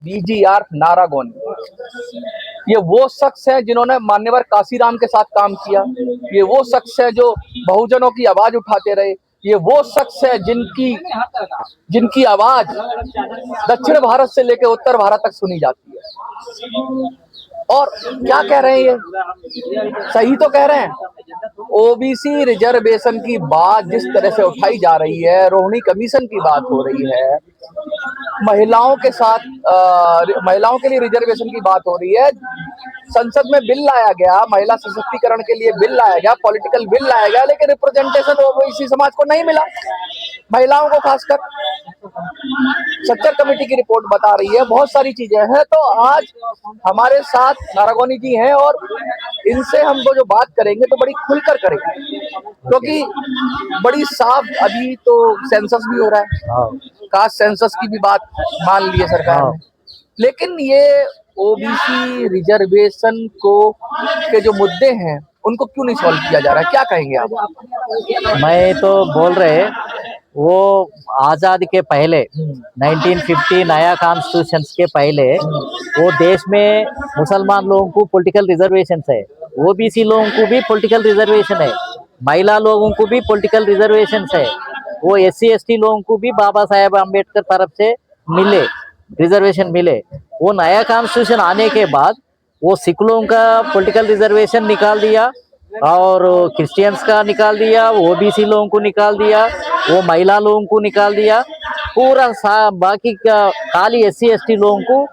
BGR नारागोनी, ये वो शख्स है जिन्होंने मान्यवर काशीराम के साथ काम किया। ये वो शख्स है जो बहुजनों की आवाज उठाते रहे। ये वो शख्स है जिनकी आवाज दक्षिण भारत से लेकर उत्तर भारत तक सुनी जाती है। और क्या कह रहे हैं, ये सही तो कह रहे हैं। ओबीसी रिजर्वेशन की बात जिस तरह से उठाई जा रही है, रोहिणी कमीशन की बात हो रही है, महिलाओं के साथ महिलाओं के लिए रिजर्वेशन की बात हो रही है। संसद में बिल लाया गया, महिला सशक्तिकरण के लिए बिल लाया गया, पॉलिटिकल बिल लाया गया, लेकिन रिप्रेजेंटेशन ओबीसी समाज को नहीं मिला, महिलाओं को खासकर। सत्तर कमेटी की रिपोर्ट बता रही है, बहुत सारी चीजें हैं। तो आज हमारे साथ नारागोनी जी हैं और इनसे हम जो बात करेंगे तो बड़ी खुलकर करेंगे, क्योंकि बड़ी साफ, अभी तो सेंसस भी हो रहा है, कास्ट सेंसस की भी बात मान ली है सरकार ने, लेकिन ये ओबीसी रिजर्वेशन के जो मुद्दे हैं उनको क्यों नहीं सॉल्व किया जा रहा है, क्या कहेंगे आप? मैं तो बोल रहे वो आजादी के पहले 1950 नया कॉन्स्टिट्यूशन के पहले वो देश में मुसलमान लोगों को पॉलिटिकल रिजर्वेशन है, ओबीसी लोगों को भी पॉलिटिकल रिजर्वेशन है, महिला लोगों को भी पॉलिटिकल रिजर्वेशन है, वो SC ST लोगों को भी बाबा साहेब अम्बेडकर तरफ से मिले रिजर्वेशन मिले। वो नया कॉन्स्टिट्यूशन आने के बाद वो सिख लोगों का पॉलिटिकल रिजर्वेशन निकाल दिया और क्रिश्चियंस का निकाल दिया, ओबीसी लोगों को निकाल दिया, वो महिला लोगों को निकाल दिया, पूरा बाकी का खाली SC ST लोगों को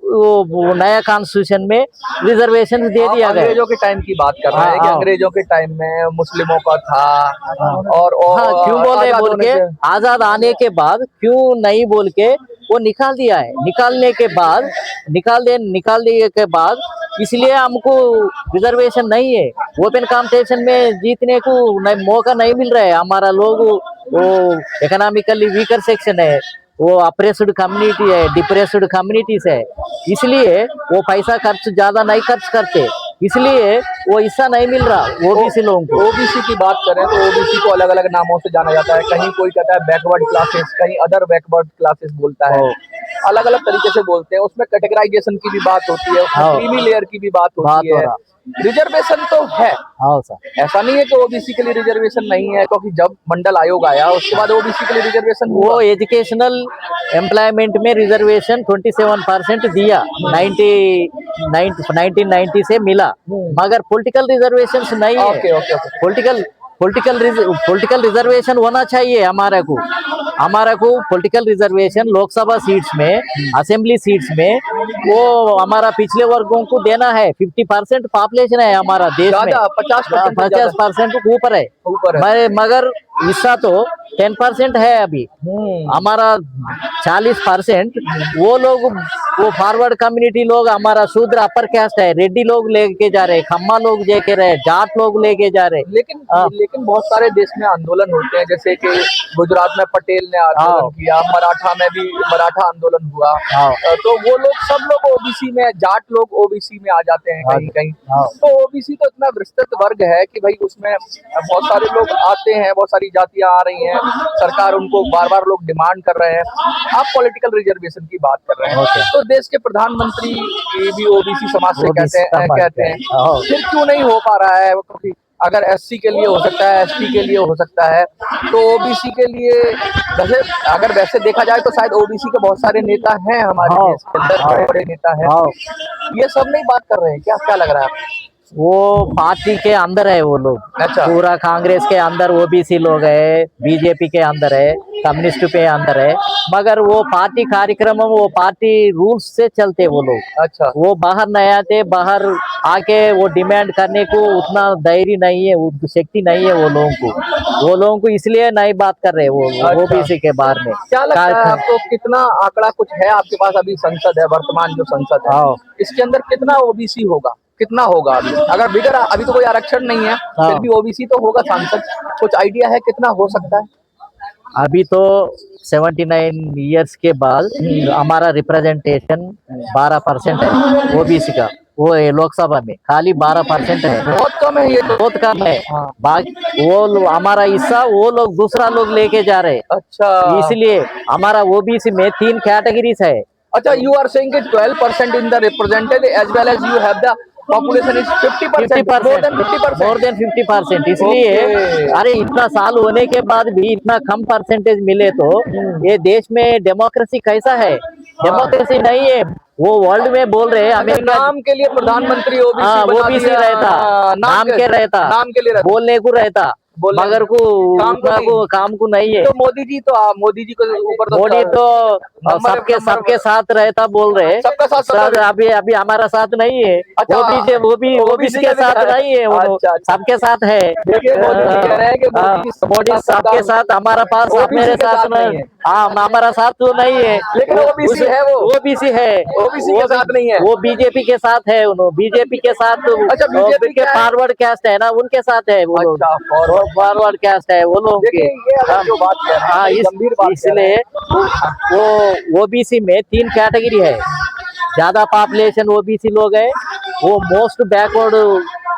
वो नया कॉन्स्टिट्यूशन में रिजर्वेशन दे दिया गया। अंग्रेजों के टाइम की बात कर रहे हैं कि अंग्रेजों के टाइम में मुस्लिमों का था और क्यों बोल के आजाद आने के बाद क्यों नहीं बोल के वो निकाल दिया है। निकालने के बाद निकाल दिए के बाद इसलिए हमको रिजर्वेशन नहीं है, ओपन कॉम्पिटिशन में जीतने को मौका नहीं मिल रहा है। हमारा लोग वो इकोनॉमिकली वीकर सेक्शन है, वो अप्रेस्ड कम्युनिटी है, डिप्रेस्ड कम्युनिटीज है, इसलिए वो पैसा ज्यादा नहीं खर्च करते, इसलिए वो हिस्सा नहीं मिल रहा ओबीसी लोगों को। ओबीसी की बात करें तो ओबीसी को अलग अलग नामों से जाना जाता है, कहीं कोई कहता है बैकवर्ड क्लासेस, कहीं अदर बैकवर्ड क्लासेस बोलता है, अलग अलग तरीके से बोलते हैं। उसमें कैटेगराइजेशन की भी बात होती है, उसमें क्रीमी लेयर की भी बात होती है। रिजर्वेशन तो है, ऐसा नहीं है कि ओबीसी के लिए रिजर्वेशन नहीं है, क्योंकि जब मंडल आयोग आया उसके बाद ओबीसी के लिए रिजर्वेशन वो एजुकेशनल एम्प्लॉयमेंट में रिजर्वेशन 27% दिया 1990 से मिला, मगर पॉलिटिकल रिजर्वेशन नहीं है। पॉलिटिकल रिजर्वेशन होना चाहिए हमारा को पॉलिटिकल रिजर्वेशन लोकसभा सीट्स में, असेंबली सीट्स में वो हमारा पिछले वर्गों को देना है। 50% पॉपुलेशन है हमारा देश में, 50% ऊपर है, मगर हिस्सा तो 10% है अभी। हमारा 40% वो लोग, वो फॉरवर्ड कम्युनिटी लोग, हमारा शूद्र अपर कास्ट है, रेड्डी लोग लेके जा रहे, खम्मा लोग लेके रहे, जाट लोग लेके जा रहे। लेकिन बहुत सारे देश में आंदोलन होते हैं, जैसे कि गुजरात में पटेल ने आंदोलन किया, मराठा में भी मराठा आंदोलन हुआ, तो वो लोग सब लोग ओबीसी में, जाट लोग ओबीसी में आ जाते हैं कहीं कहीं। तो ओबीसी तो इतना विस्तृत वर्ग है कि भाई उसमें बहुत सारे लोग आते हैं, बहुत सारी जातियां आ रही हैं, सरकार उनको बार बार लोग डिमांड कर रहे हैं। आप पॉलिटिकल रिजर्वेशन की बात कर रहे हैं, तो देश के प्रधानमंत्री भी ओबीसी समाज से कहते हैं, फिर क्यों नहीं हो पा रहा है? क्योंकि अगर SC के लिए हो सकता है, ST के लिए हो सकता है, तो ओबीसी के लिए वैसे देखा जाए तो शायद ओबीसी के बहुत सारे नेता हैं हमारे देश के अंदर, बड़े बड़े नेता हैं, ये सब नहीं बात कर रहे हैं क्या? क्या लग रहा है आपको? वो पार्टी के अंदर है वो लोग, पूरा कांग्रेस के अंदर ओबीसी लोग है, बीजेपी के अंदर है, कम्युनिस्ट के अंदर है, मगर वो पार्टी कार्यक्रम, वो पार्टी रूल्स से चलते वो लोग। वो बाहर नहीं आते, बाहर आके वो डिमांड करने को उतना धैर्य नहीं है, उनको शक्ति नहीं है वो लोगों को इसलिए नहीं बात कर रहे वो ओबीसी के बारे में। क्या लगता है आपको, कितना आंकड़ा कुछ है आपके पास? अभी संसद है, वर्तमान जो संसद है, इसके अंदर कितना ओबीसी होगा, कितना होगा? अगर बिगर अभी तो कोई आरक्षण नहीं है, फिर भी ओबीसी तो होगा सांसद, कुछ आइडिया है कितना हो सकता है? अभी तो 79 इयर्स के बाद हमारा रिप्रेजेंटेशन 12% है ओबीसी का, वो लोकसभा में खाली 12% है, बहुत कम है, ये तो बहुत कम है। बाकी वो हमारा हिस्सा वो लोग दूसरा लोग लेके जा रहे। अच्छा, इसलिए हमारा ओबीसी में 3 कैटेगरीज है, अच्छा, you are saying that 12% in the represented as well as you have the population is 50%, more than 50%. More than 50%। इसलिए Okay. अरे इतना साल होने के बाद भी इतना कम परसेंटेज मिले तो ये देश में डेमोक्रेसी कैसा है? डेमोक्रेसी नहीं है। वो वर्ल्ड में बोल रहे हैं अच्छा, अमेरिका नाम के लिए प्रधानमंत्री ओबीसी हाँ बना ओबीसी दिया, रहता, नाम के रहता, नाम के लिए रहता, बोलने को रहता, बोलने मगर को काम को उतना नहीं। को काम को नहीं है। तो मोदी जी तो मोदी जी को ऊपर तो मोदी तो नंबर- सबके नंबर- सबके साथ रहता बोल रहे हैं। सबका साथ सर अभी अभी हमारा साथ नहीं है। अच्छा, वो भी ओबीसी के साथ नहीं है। वो अच्छा, अच्छा। सबके साथ है। देखिए, मोदी जी कह रहे हैं कि मोदी जी मोदी सबके साथ, हमारा पास OBC मेरे के साथ साथ नहीं है। हाँ हमारा साथ तो नहीं है, लेकिन OBC है वो। ओबीसी है, OBC के साथ नहीं है। वो बीजेपी के साथ है। उन्होंने बीजेपी के साथ अच्छा, BJP के क्या है? फॉरवर्ड कास्ट है ना, उनके साथ है वो लोग। अच्छा, forward। फॉरवर्ड कास्ट है वो लोग के। देखिए, ये अगर जो बात कह रहे हैं, हाँ बड़ी गंभीर बात कह रहे इसलिए हैं। वो ओबीसी में 3 कैटेगरी है। ज्यादा पॉपुलेशन ओबीसी लोग है, वो मोस्ट बैकवर्ड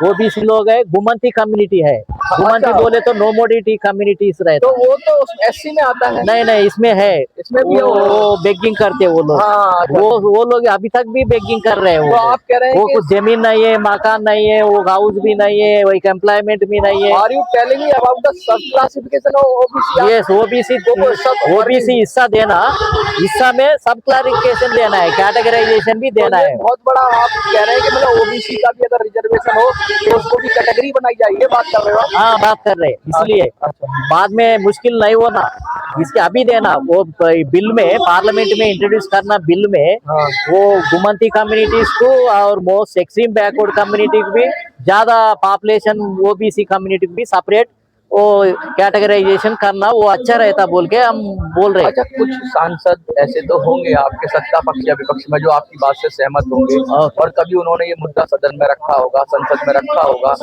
ओबीसी लोग है, गुमंती कम्युनिटी है। गुमंती अच्छा। बोले तो नो मोडिटी कम्युनिटीज रहते। तो वो तो एससी में आता है। नहीं इसमें है, इसमें भी वो बेगिंग करते हैं वो लोग। हाँ, अच्छा। वो लोग अभी तक भी बेगिंग कर रहे हैं। तो आप कह रहे हैं वो कि कुछ जमीन नहीं है, मकान नहीं है, वो हाउस भी नहीं है, वो एक एम्प्लॉयमेंट भी नहीं है। Are you telling me about the sub classification of OBC? Yes OBC हिस्सा देना, हिस्सा में सब क्लारिफिकेशन देना है, कैटेगराइजेशन भी देना है। बहुत बड़ा आप कह रहे हैं कि मतलब ओबीसी का भी अगर रिजर्वेशन हो तो उसको भी कैटेगरी बनाई जाए, ये बात कर रहे हो आप? हाँ बात कर रहे हैं, इसलिए अच्छा। बाद में मुश्किल नहीं होना, इसके अभी देना। वो बिल में पार्लियामेंट में इंट्रोड्यूस करना बिल में हाँ। वो गुमंती कम्युनिटीज को और मोस्ट एक्सट्रीम बैकवर्ड कम्युनिटी को भी ज्यादा पॉपुलेशन ओबीसी कम्युनिटी को भी सेपरेट वो कैटेगराइजेशन करना वो अच्छा रहता बोल के हम बोल रहे हैं। अच्छा, कुछ सांसद ऐसे तो होंगे आपके सत्ता पक्ष या विपक्ष में जो आपकी बात से सहमत होंगे और कभी उन्होंने ये मुद्दा सदन में रखा होगा, संसद में रखा होगा,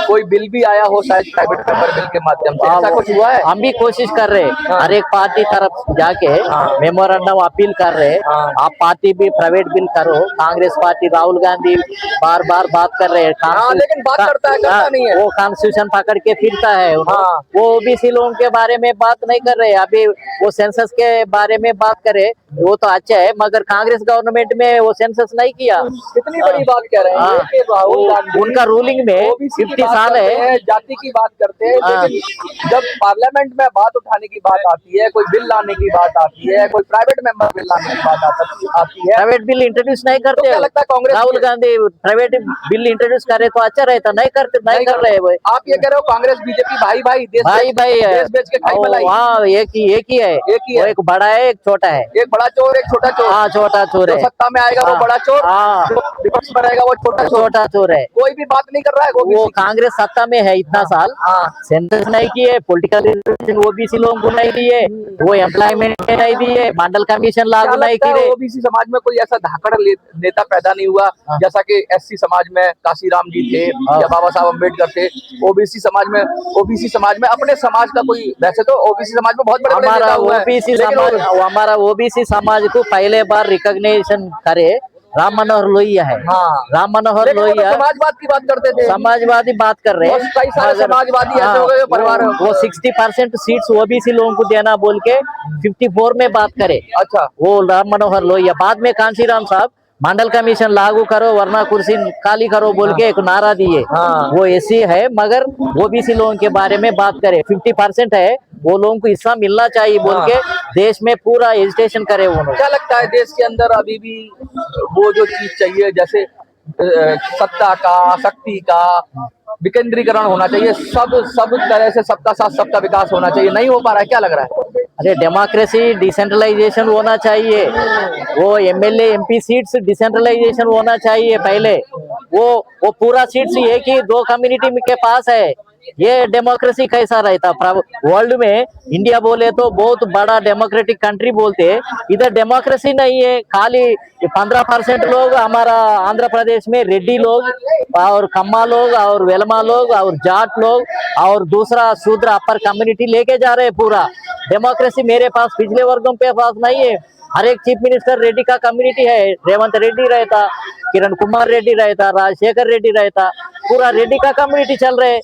कोई बिल भी आया हो शायद प्राइवेट पेपर बिल के माध्यम से, ऐसा कुछ हुआ है? हम भी कोशिश कर रहे हैं हाँ। हर एक पार्टी तरफ जाके मेमोरेंडम अपील कर रहे हैं। हाँ। आप पार्टी भी प्राइवेट बिल करो। कांग्रेस पार्टी राहुल गांधी बार बार बात कर रहे हैं। हाँ, लेकिन बात करता है, करता नहीं है। वो कॉन्स्टिट्यूशन पकड़ के फिरता है। हाँ। वो ओबीसी लोगों के बारे में बात नहीं कर रहे। अभी वो सेंसस के बारे में बात करे, वो तो अच्छा है, मगर कांग्रेस गवर्नमेंट में वो सेंसस नहीं किया। कितनी बड़ी बात कह रहे हैं कि राहुल गांधी उनका रूलिंग में ओबीसी की 50 बात साल करते है। हैं, जाति की बात करते हैं, लेकिन जब पार्लियामेंट में बात उठाने की बात आती है, कोई बिल लाने की बात आती है, कोई प्राइवेट मेंबर बिल लाने की बात आती है, प्राइवेट बिल इंट्रोड्यूस नहीं तो करते। क्या लगता है Congress Rahul Gandhi private bill introduce करे तो अच्छा रहता, नहीं करते, नहीं कर रहे वो। आप ये कह रहे हो कांग्रेस बीजेपी भाई भाई देश भाई है। देश बेच के खाई मलाई। हाँ एक ही है, एक ही है। वो एक बड़ा है एक छोटा है। एक बड़ा चोर एक छोटा चोर। हाँ छोटा चोर जो है। सत्ता में आएगा वो बड़ा चोर, हाँ जो विपक्ष में रहेगा वो छोटा चोर है। कोई भी बात नहीं कर रहा है वो ओबीसी की। कांग्रेस सत्ता में है इतना साल, हाँ। सेंसस नहीं किए, पॉलिटिकल रिजर्वेशन ओबीसी लोगों को नहीं दिए, वो एम्प्लॉयमेंट नहीं दिए, मंडल कमीशन क्या लागू नहीं लगता है किए। ओबीसी समाज में कोई ऐसा धाकड़ नेता पैदा नहीं हुआ जैसा कि एससी समाज में काशीराम जी थे या बाबा साहब अम्बेडकर थे? ओबीसी समाज में अपने समाज का कोई, वैसे तो ओबीसी समाज में बहुत बड़े बड़े नेता हुए हैं, हमारा ओबीसी समाज को पहले बार रिकॉग्निशन करे राम मनोहर लोहिया है। हाँ। राम मनोहर लेकिन वो तो लोहिया समाजवाद की बात करते थे। समाजवादी बात कर रहे हैं। कई सारे समाजवादी ऐसे हो गए जो परिवार वो 60% सीट्स ओबीसी लोगों को देना बोल के 54 में बात करे। अच्छा। वो राम मनोहर लोहिया बाद में कांशीराम साहब मंडल कमीशन लागू करो वरना कुर्सी खाली करो बोल के एक नारा दिए। हाँ। वो एसी है मगर ओबीसी लोगों के बारे में बात करे, 50% है, वो लोगों को हिस्सा मिलना चाहिए बोल के देश में पूरा एजिटेशन करे उन्होंने। क्या लगता है देश के अंदर अभी भी वो जो चीज चाहिए, जैसे सत्ता का, शक्ति का विकेंद्रीकरण होना चाहिए, सब तरह से सबका साथ सबका विकास होना चाहिए, नहीं हो पा रहा है, क्या लग रहा है? अरे डेमोक्रेसी डिसेंट्रलाइजेशन होना चाहिए, वो एमएलए एमपी सीट्स डिसेंट्रलाइजेशन होना चाहिए पहले। वो पूरा सीट्स एक ही 2 कम्युनिटी के पास है, ये डेमोक्रेसी कैसा रहता? वर्ल्ड में इंडिया बोले तो बहुत बड़ा डेमोक्रेटिक कंट्री बोलते, इधर डेमोक्रेसी नहीं है, खाली 15% लोग हमारा आंध्र प्रदेश में रेड्डी लोग और कम्मा लोग और वेलमा लोग और जाट लोग और दूसरा शूद्र अपर कम्युनिटी लेके जा रहे हैं पूरा। डेमोक्रेसी मेरे पास पिछले वर्गों पे पास नहीं है। हर एक चीफ मिनिस्टर रेड्डी का कम्युनिटी है। रेवंत रेड्डी रहता, किरण कुमार रेड्डी रहता, राजशेखर रेड्डी रहता, पूरा रेड्डी का कम्युनिटी चल रहे।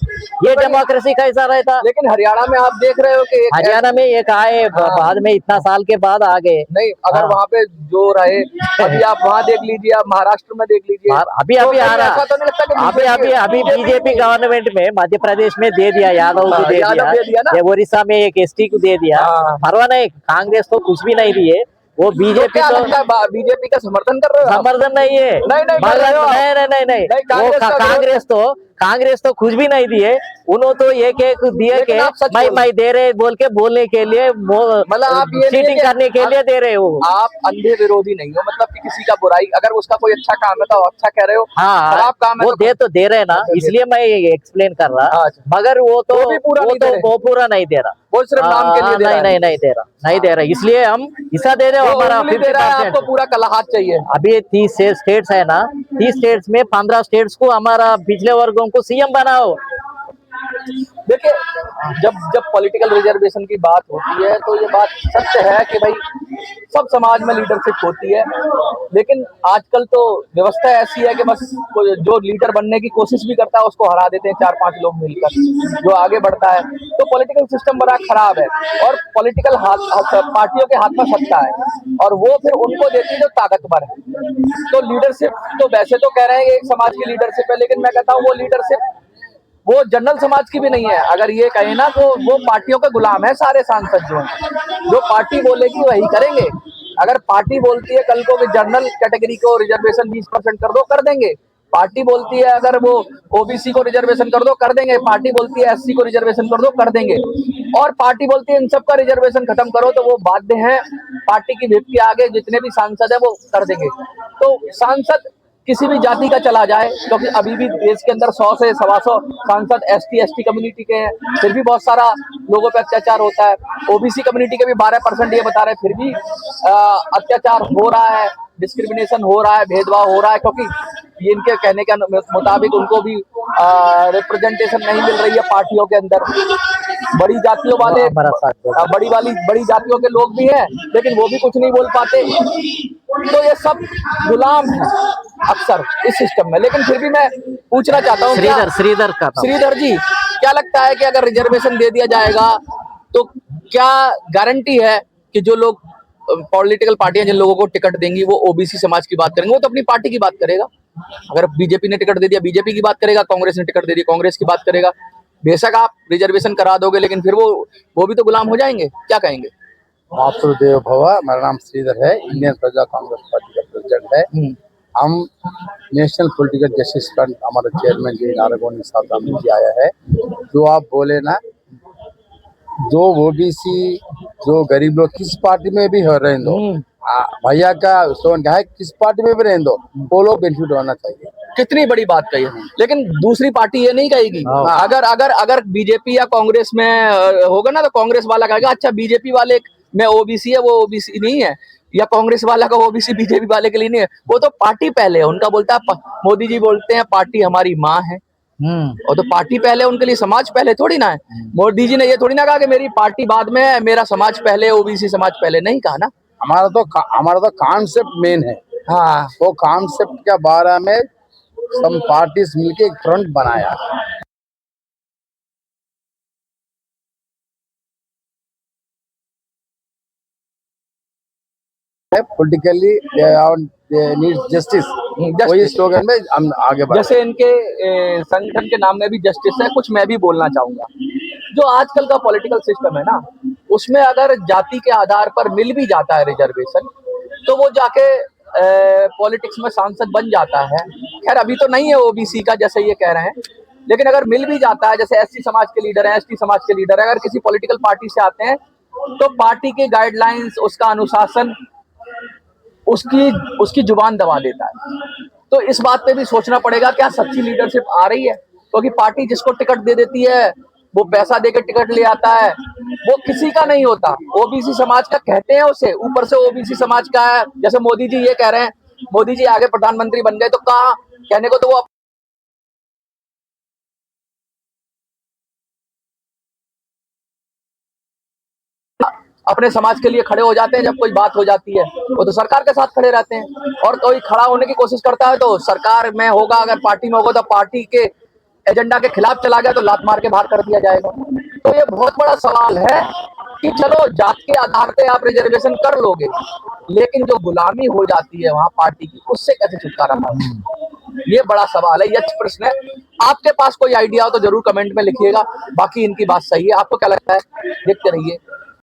ये डेमोक्रेसी कैसा रहता? लेकिन हरियाणा में आप देख रहे हो कि हरियाणा में एक आए, बाद में इतना साल के बाद आ गए। नहीं, अगर वहाँ पे जो रहे, अभी आप वहाँ देख लीजिए, आप महाराष्ट्र में देख लीजिए, अभी तो आ रहा, ऐसा तो नहीं लगता कि अभी बीजेपी गवर्नमेंट में मध्य प्रदेश में दे दिया, यादव को दे यादव दे दिया ना, ये उड़ीसा में एक एसटी को दे दिया। परवाह नहीं, कांग्रेस तो कुछ भी नहीं दिए, वो बीजेपी तो बीजेपी का समर्थन कर रहे हो? समर्थन नहीं है। नहीं, वो कांग्रेस तो कुछ भी नहीं दिए, उन्होंने तो एक एक दिए के मैं दे रहे बोल के बोलने के लिए, मतलब आप ये चीटिंग करने के लिए दे रहे हो। आप अंधे विरोधी नहीं हो, मतलब कि किसी का बुराई, अगर उसका कोई अच्छा काम है तो अच्छा कह रहे हो। हाँ, खराब काम है वो तो दे रहे ना, इसलिए मैं एक्सप्लेन कर रहा। मगर वो पूरा नहीं दे रहा, वो सिर्फ नाम के लिए दे रहा है। नहीं दे रहा, इसलिए हम हिस्सा दे रहे हो। हमारा 50% आपको पूरा कलाहात चाहिए। अभी 30 स्टेट्स है ना, 30 स्टेट्स में 15 स्टेट्स को हमारा पिछले वर्गों को सीएम बनाओ। देखिए, जब पॉलिटिकल रिजर्वेशन की बात होती है तो ये बात सत्य है कि भाई सब समाज में लीडरशिप होती है, लेकिन आजकल तो व्यवस्था ऐसी है कि बस जो लीडर बनने की कोशिश भी करता है उसको हरा देते हैं 4-5 लोग मिलकर, जो आगे बढ़ता है। तो पॉलिटिकल सिस्टम बड़ा खराब है, और पॉलिटिकल पार्टियों के हाथ में सत्ता है, और वो फिर उनको देती है जो ताकतवर है। तो लीडरशिप तो वैसे तो कह रहे हैं एक समाज की लीडरशिप है, लेकिन मैं कहता हूँ वो लीडरशिप वो जनरल समाज की भी नहीं है। अगर ये कहे ना तो वो पार्टियों के गुलाम है सारे सांसद जो हैं, जो पार्टी बोलेगी वही करेंगे। अगर पार्टी बोलती है कल को कि जनरल कैटेगरी को रिजर्वेशन 20% कर दो, कर देंगे। पार्टी बोलती है अगर वो ओबीसी को रिजर्वेशन कर दो, कर देंगे। पार्टी बोलती है एससी को रिजर्वेशन कर दो, कर देंगे। और पार्टी बोलती है इन सबका रिजर्वेशन खत्म करो, तो वो बाध्य हैं पार्टी की व्हिप के आगे जितने भी सांसद है वो कर देंगे। तो सांसद किसी भी जाति का चला जाए, क्योंकि अभी भी देश के अंदर 100 से 125 सांसद एसटी कम्युनिटी के हैं, फिर भी बहुत सारा लोगों पे अत्याचार होता है। ओबीसी कम्युनिटी के भी 12% ये बता रहे हैं, फिर भी अत्याचार हो रहा है, डिस्क्रिमिनेशन हो रहा है, भेदभाव हो रहा है, क्योंकि ये इनके कहने के मुताबिक उनको भी रिप्रेजेंटेशन नहीं मिल रही है पार्टियों के अंदर। बड़ी जातियों वाले बड़ी जातियों के लोग भी हैं, लेकिन वो भी कुछ नहीं बोल पाते। तो ये सब गुलाम है अक्सर इस सिस्टम में। लेकिन फिर भी मैं पूछना चाहता हूँ श्रीधर जी, क्या लगता है कि अगर रिजर्वेशन दे दिया जाएगा तो क्या गारंटी है कि जो लोग पॉलिटिकल पार्टियां जिन लोगों को टिकट देंगी वो ओबीसी समाज की बात करेंगे? वो तो अपनी पार्टी की बात करेगा। अगर बीजेपी ने टिकट दे दिया बीजेपी की बात करेगा, कांग्रेस ने टिकट दे दिया कांग्रेस की बात करेगा। बेशक आप रिजर्वेशन करा दोगे, लेकिन फिर वो भी तो गुलाम हो जाएंगे। क्या कहेंगे? मातृदेव भव। मेरा नाम श्रीधर है, इंडियन प्रजा कांग्रेस पार्टी का प्रेसिडेंट है। हम नेशनल पॉलिटिकल जस्टिस फ्रंट, हमारा चेयरमैन जी नारायण साहब जी आया है। जो आप बोले ना, जो ओबीसी जो गरीब लोग किस पार्टी में भी हो रहे दो, भैया का सोन है, किस पार्टी में भी रहे दो, वो लोग बेनिफिट होना चाहिए। कितनी बड़ी बात कही है। लेकिन दूसरी पार्टी ये नहीं कहेगी। अगर बीजेपी या कांग्रेस में होगा ना, तो कांग्रेस वाला कहेगा अच्छा बीजेपी वाले में ओबीसी है, वो ओबीसी नहीं है, या कांग्रेस वाला का ओबीसी बीजेपी वाले के लिए नहीं है। वो तो पार्टी पहले है, उनका बोलता है मोदी जी बोलते हैं पार्टी हमारी माँ है, और तो पार्टी पहले, उनके लिए समाज पहले थोड़ी ना है। मोदी जी ने ये थोड़ी ना कहा कि मेरी पार्टी बाद में है, मेरा समाज पहले, ओबीसी समाज पहले, नहीं कहा ना। हमारा तो कॉन्सेप्ट मेन है। हाँ, वो कॉन्सेप्ट के बारे में सब पार्टीज मिलके एक फ्रंट बनाया। पॉलिटिकली नीड जस्टिस, वही स्लोगन में हम आगे बढ़े। जैसे इनके संगठन के नाम में भी जस्टिस है, कुछ मैं भी बोलना चाहूंगा। जो आजकल का पॉलिटिकल सिस्टम है ना, उसमें अगर जाति के आधार पर मिल भी जाता है रिजर्वेशन, तो वो जाके पॉलिटिक्स में सांसद बन जाता है। खैर अभी तो नहीं है ओबीसी का, जैसे ये कह रहे हैं, लेकिन अगर मिल भी जाता है, जैसे एससी समाज के लीडर हैं, एसटी समाज के लीडर हैं, अगर किसी पॉलिटिकल पार्टी से आते हैं, तो पार्टी के गाइडलाइंस, उसका अनुशासन उसकी जुबान दबा देता है। तो इस बात पे भी सोचना पड़ेगा, क्या सच्ची लीडरशिप आ रही है? क्योंकि पार्टी जिसको टिकट दे देती है, वो पैसा देकर टिकट ले आता है, वो किसी का नहीं होता। ओबीसी समाज का कहते हैं उसे, ऊपर से ओबीसी समाज का है। जैसे मोदी जी ये कह रहे हैं, मोदी जी आगे प्रधानमंत्री बन गए, तो कहा कहने को तो वो अपने समाज के लिए खड़े हो जाते हैं, जब कोई बात हो जाती है वो तो सरकार के साथ खड़े रहते हैं। और कोई खड़ा होने की कोशिश करता है तो सरकार में होगा, अगर पार्टी में होगा तो पार्टी के एजेंडा के खिलाफ चला गया तो लात मार के बाहर कर दिया जाएगा। तो ये बहुत बड़ा सवाल है कि चलो जात के आधार पे आप रिजर्वेशन कर लोगे, लेकिन जो गुलामी हो जाती है वहां पार्टी की, उससे कैसे छुटकारा पाओगे? ये बड़ा सवाल है, ये अच्छा प्रश्न है। आपके पास कोई आइडिया हो तो जरूर कमेंट में लिखिएगा। बाकी इनकी बात सही है। आपको क्या लगता है? देखते रहिए